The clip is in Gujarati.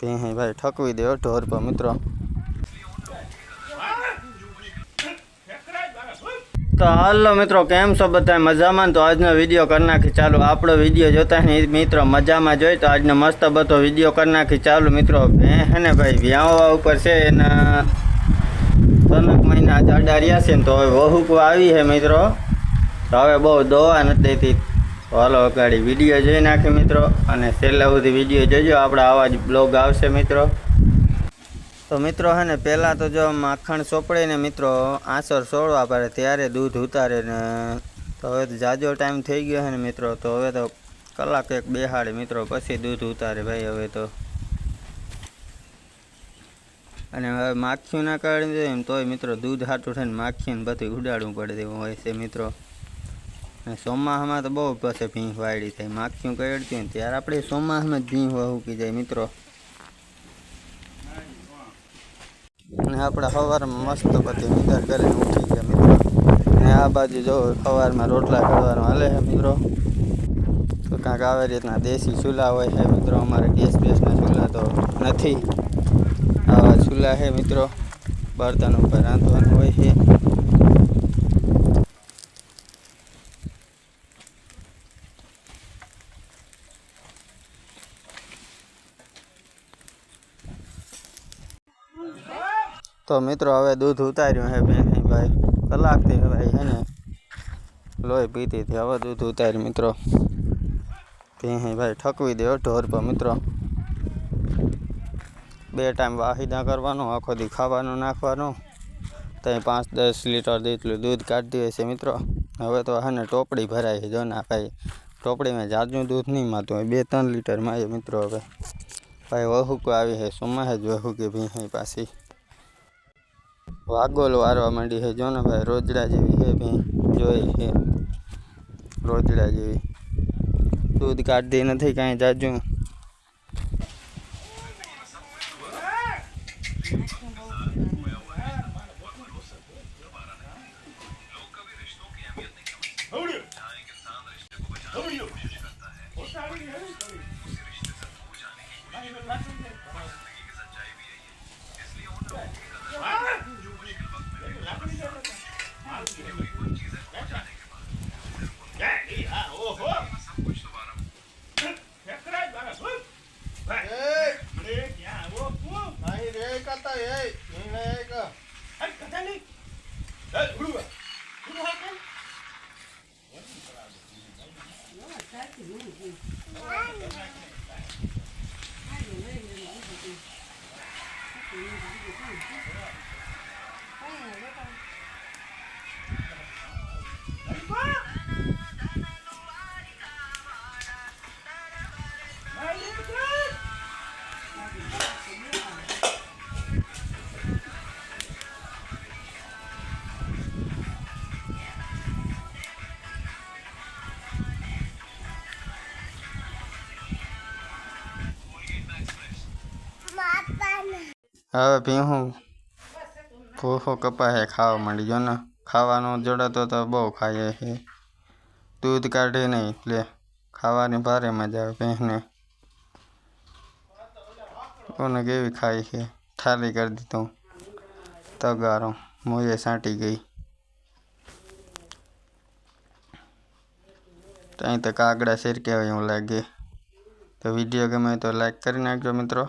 ભેં ભાઈ ઠકવી દે ઢોર પર મિત્રો। તો હાલો મિત્રો, કેમ છો બધા મજામાં? તો આજનો વિડીયો કરી નાખી ચાલુ। આપણો વિડીયો જોતા ને મિત્રો મજામાં જોઈ તો આજનો મસ્ત બધો વિડીયો કરી નાખી ચાલુ। મિત્રો હે ને ભાઈ વ્યાવા ઉપર છે એના 3 મહિના જાડા રહ્યા છે ને, તો હવે વહુક આવી છે મિત્રો। તો હવે બહુ દોવા નથી દેતી, તો હાલો ગાડી વિડીયો જોઈ નાખી મિત્રો, અને છેલ્લા સુધી વિડીયો જોજો, આપણે આવા જ બ્લોગ આવશે મિત્રો। તો મિત્રો હે ને પહેલાં તો જો માખણ ચોપડે ને મિત્રો આંસર છોડવા પડે ત્યારે દૂધ ઉતારે ને। તો હવે તો જાજો ટાઈમ થઈ ગયો છે ને મિત્રો, તો હવે તો કલાક એક બેહાડે મિત્રો પછી દૂધ ઉતારે ભાઈ હવે તો। અને હવે માખીયું ના કાઢી દે એમ તોય મિત્રો દૂધ હાટું થઈને માખીને બધું ઉડાડવું પડે તેવું હોય છે મિત્રો। અને ચોમાસામાં તો બહુ પછી ભીંસ વાયડી થાય, માખીયું કાઢતી હોય ત્યારે આપણે ચોમાસામાં જ ભીંસ વહુકી જાય મિત્રો। અને આપણે સવારમાં મસ્ત બધી નિંદર કરીને ઉઠી ગયા મિત્રો। અને આ બાજુ જો સવારમાં રોટલા કરવાનું હાલે છે મિત્રો। તો કાંઈક આવી રીતના દેશી ચૂલા હોય છે મિત્રો, અમારે ગેસ બેસના ચૂલા તો નથી, આવા ચૂલા છે મિત્રો, બર્તન ઉપર રાંધવાનું હોય છે। તો મિત્રો હવે દૂધ ઉતાર્યું છે ભેંસી ભાઈ, કલાકથી ભાઈ છે ને લોહી પીતી હતી, હવે દૂધ ઉતાર્યું મિત્રો। ભેંસી ભાઈ ઠકવી દે ઢોર પર મિત્રો। 2 ટાઈમ વાહિદા કરવાનું, આખો દી ખાવાનું નાખવાનું, તો 5-10 લીટર જેટલું દૂધ કાઢતી હોય છે મિત્રો। હવે તો છે ને ટોપડી ભરાય છે જો ના ભાઈ, ટોપડીમાં જાજું દૂધ નહીં માતું હોય, 2-3 લીટર માય મિત્રો। હવે ભાઈ વહુકો આવી છે, સુમાહે જ વહુકી ભેંસી પાછી વાગોલ વારવા માંડી છે જો ને ભાઈ, રોજડા જેવી છે ભેં, જોઈ છે રોજડા જેવી, દૂધ કાઢતી નથી કાંઈ જાજું। હવે ભીહું ભૂખો કપાય ખાવા માંડી જો ને, ખાવાનું જોડાતો તો બહુ ખાઈએ છે, દૂધ કાઢે નહીં એટલે ખાવાની ભારે મજા આવે ભેંસને। કોને કેવી ખાઈ છે, થાલી કરી દીધું તગારો, મોયે સાંટી ગઈ। ત્યાં તો કાગડા શેર કહેવાય એવું લાગે। તો વિડીયો ગમે તો લાઈક કરી નાખજો મિત્રો।